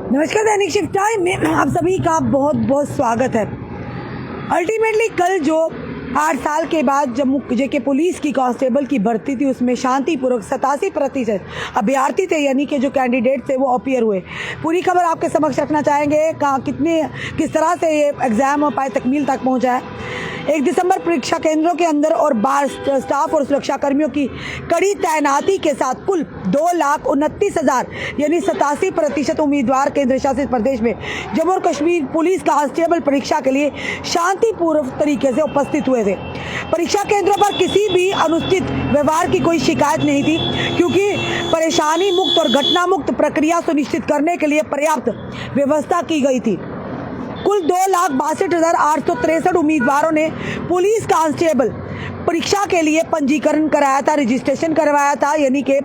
नमस्कार, दैनिक shift time में आप सभी का बहुत बहुत स्वागत है। अल्टीमेटली कल जो 8 साल के बाद जम्मू जेके पुलिस की कांस्टेबल की भर्ती थी, उसमें शांतिपूर्वक 87% अभ्यर्थी थे, यानी कि जो कैंडिडेट थे वो अपीयर हुए। पूरी खबर आपके समक्ष रखना चाहेंगे, किस तरह से ये एग्जाम पाए तकमील तक पहुंचा है। 1 दिसंबर परीक्षा केंद्रों के अंदर और बाहर स्टाफ और सुरक्षा कर्मियों की कड़ी तैनाती के साथ कुल 2,29,000 यानी 87% उम्मीदवार केंद्र शासित प्रदेश में जम्मू और कश्मीर पुलिस कांस्टेबल परीक्षा के लिए शांतिपूर्वक तरीके से उपस्थित हुए थे। परीक्षा केंद्रों पर किसी भी अनुचित व्यवहार की कोई शिकायत नहीं थी, क्योंकि परेशानी मुक्त और घटना मुक्त प्रक्रिया सुनिश्चित करने के लिए पर्याप्त व्यवस्था की गई थी। कुल 2,62,863 उम्मीदवारों ने पुलिस कांस्टेबल परीक्षा के लिए पंजीकरण कराया था, रजिस्ट्रेशन करवाया था, यानी कि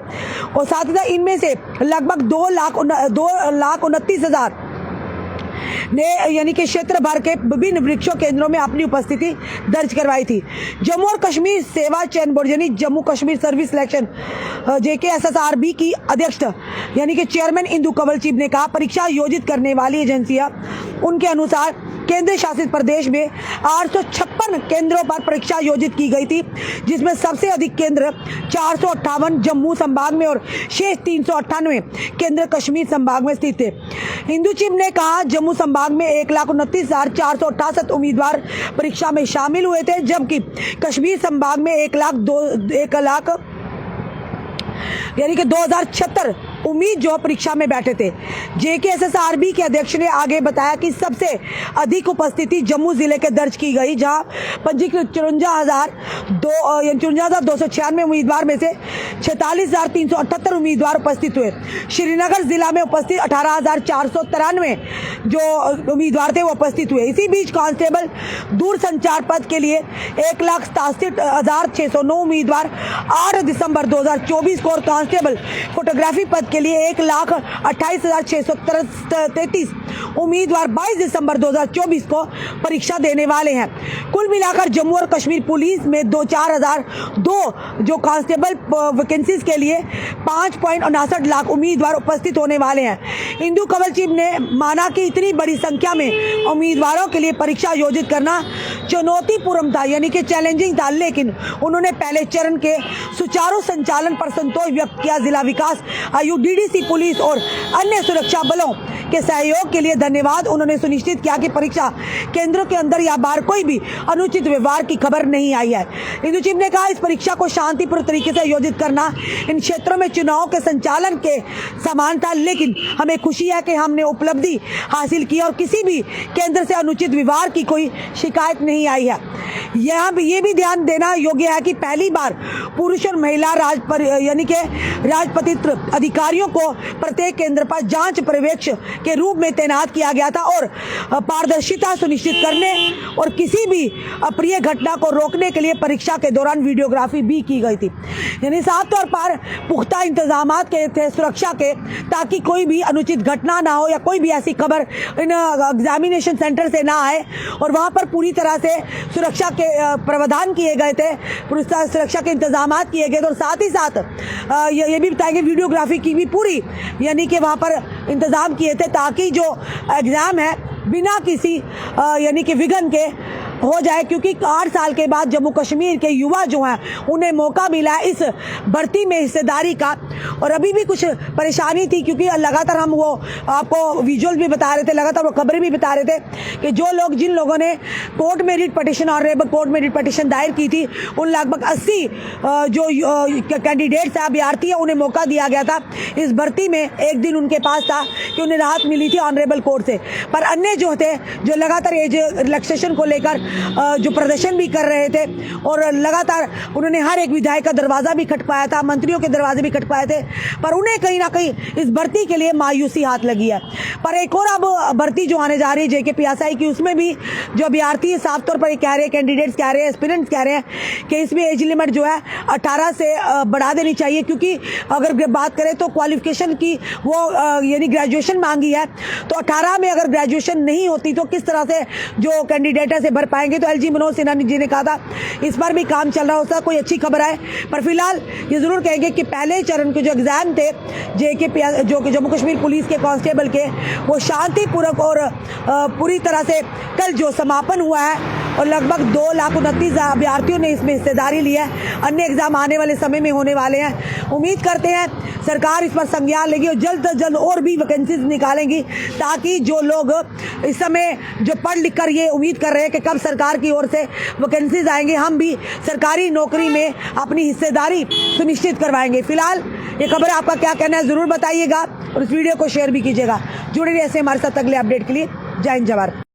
और साथ ही इनमें से लगभग 2,29,000 ने यानी कि क्षेत्र भर के विभिन्न परीक्षा केंद्रों में अपनी उपस्थिति दर्ज करवाई थी। जम्मू और कश्मीर सेवा चयन बोर्ड यानी Jammu Kashmir service selection JKSSRB की अध्यक्ष यानी कि चेयरमैन इंदु कंवल ने कहा, परीक्षा आयोजित करने वाली एजेंसियां उनके अनुसार केंद्र शासित प्रदेश में 856 केंद्रों पर परीक्षा आयोजित की गई थी, जिसमें सबसे अधिक केंद्र 458 जम्मू संभाग में और शेष 398 केंद्र कश्मीर संभाग में स्थित थे। इंदु चिब ने कहा, जम्मू संभाग में 1,29,468 उम्मीदवार परीक्षा में शामिल हुए थे, जबकि कश्मीर संभाग में 1 लाख यानी कि 2,076 उम्मीद जो परीक्षा में बैठे थे। JKSSRB के अध्यक्ष ने आगे बताया कि सबसे अधिक उपस्थिति जम्मू जिले के दर्ज की गई, जहां पंजीकृत 54,296 उम्मीदवार में से 46,378 उम्मीदवार उपस्थित हुए। श्रीनगर जिला में उपस्थित 18,493 जो उम्मीदवार थे वो उपस्थित हुए। इसी बीच कांस्टेबल दूरसंचार पद के लिए 1,67,609 उम्मीदवार 8 दिसंबर 2024 को और कांस्टेबल फोटोग्राफी पद के लिए 1,28,633 उम्मीदवार 22 दिसंबर 2024 को परीक्षा देने वाले हैं। कुल मिलाकर जम्मू और कश्मीर पुलिस में 4,002 जो कांस्टेबल वैकेंसीज के लिए 5.59 लाख उम्मीदवार उपस्थित होने वाले हैं। इंदु कंवल ने माना कि इतनी बड़ी संख्या में उम्मीदवारों के लिए परीक्षा आयोजित करना चुनौतीपूर्ण था, यानी कि चैलेंजिंग था, लेकिन उन्होंने पहले चरण के सुचारू संचालन पर संतोष व्यक्त किया। जिला विकास आयुक्त, DDC पुलिस और अन्य सुरक्षा बलों के सहयोग के लिए धन्यवाद। उन्होंने सुनिश्चित किया कि परीक्षा केंद्रों के अंदर या बाहर कोई भी अनुचित व्यवहार की खबर नहीं आई है। इंदु चिब ने कहा, इस परीक्षा को शांतिपूर्ण तरीके से आयोजित करना इन क्षेत्रों में चुनाव के संचालन के समान था, लेकिन हमें खुशी है कि हमने उपलब्धि हासिल की और किसी भी केंद्र से अनुचित व्यवहार की कोई शिकायत नहीं आई है। यहाँ ये भी ध्यान देना योग्य है कि पहली बार पुरुष और महिला यानी कि राजपत्रित अधिकारियों को प्रत्येक केंद्र पर जांच पर्यवेक्षक के रूप में तैनात किया गया था और पारदर्शिता सुनिश्चित करने और किसी भी अप्रिय घटना को रोकने के लिए परीक्षा के दौरान वीडियोग्राफी भी की गई थी। यानी साफ तौर पर पुख्ता इंतजाम के थे सुरक्षा के, ताकि कोई भी अनुचित घटना ना हो या कोई भी ऐसी खबर इन एग्जामिनेशन सेंटर से ना आए, और वहाँ पर पूरी तरह से सुरक्षा के प्रावधान किए गए थे, सुरक्षा के इंतजाम किए गए थे। और साथ ही साथ ये भी बताएंगे वीडियोग्राफी की भी पूरी यानी कि वहाँ पर इंतजाम किए थे, ताकि जो एग्ज़ाम है बिना किसी यानी कि विघ्न के हो जाए, क्योंकि 8 साल के बाद जम्मू कश्मीर के युवा जो हैं उन्हें मौका मिला इस भर्ती में हिस्सेदारी का। और अभी भी कुछ परेशानी थी, क्योंकि लगातार हम वो आपको विजुअल भी बता रहे थे, लगातार वो खबरें भी बता रहे थे कि जिन लोगों ने कोर्ट में रिट पटिशन ऑनरेबल कोर्ट में रिट पटिशन दायर की थी, उन लगभग 80 जो कैंडिडेट्स हैं, अभ्यर्थी हैं, उन्हें मौका दिया गया था इस भर्ती में। एक दिन उनके पास था कि उन्हें राहत मिली थी ऑनरेबल कोर्ट से, पर अन्य जो थे जो लगातार एज रिलैक्सेशन को लेकर जो प्रदर्शन भी कर रहे थे और लगातार उन्होंने हर एक विधायक का दरवाजा भी खटखटाया था, मंत्रियों के दरवाजे भी खटखटाए थे, पर उन्हें कहीं ना कहीं इस भर्ती के लिए मायूसी हाथ लगी है। पर एक और अब भर्ती जो आने जा रही है JKPSI की, उसमें भी जो अभ्यर्थी साफ तौर पर कह रहे हैं, कैंडिडेट्स कह रहे हैं, एस्पिरेंट्स कह रहे हैं कि इसमें एज लिमिट जो है 18 से बढ़ा देनी चाहिए, क्योंकि अगर बात करें तो क्वालिफिकेशन की वो यानी ग्रेजुएशन मांगी है, तो 18 में अगर ग्रेजुएशन नहीं होती तो किस तरह से जो कैंडिडेट है से भर पाए करवाएंगे। तो LG मनोज सिन्हा जी ने कहा था इस पर भी काम चल रहा हो सकता कोई अच्छी खबर है, पर फिलहाल ये जरूर कहेंगे कि पहले चरण के जो एग्जाम थे JK जो जम्मू कश्मीर पुलिस के कांस्टेबल के, वो शांतिपूर्वक और पूरी तरह से कल जो समापन हुआ है और लगभग 2,29,000 अभ्यर्थियों ने इसमें हिस्सेदारी ली है। अन्य एग्जाम आने वाले समय में होने वाले हैं। उम्मीद करते हैं सरकार इस पर संज्ञान लेगी और जल्द से जल्द और भी वैकेंसीज निकालेंगी, ताकि जो लोग इस समय जो पढ़ लिख कर ये उम्मीद कर रहे हैं कि कब सरकार की ओर से वैकेंसीज आएंगे, हम भी सरकारी नौकरी में अपनी हिस्सेदारी सुनिश्चित करवाएंगे। फिलहाल ये खबर आपका क्या कहना है जरूर बताइएगा और इस वीडियो को शेयर भी कीजिएगा। जुड़े रहिए ऐसे हमारे साथ अगले अपडेट के लिए। जय हिंद जवाहर।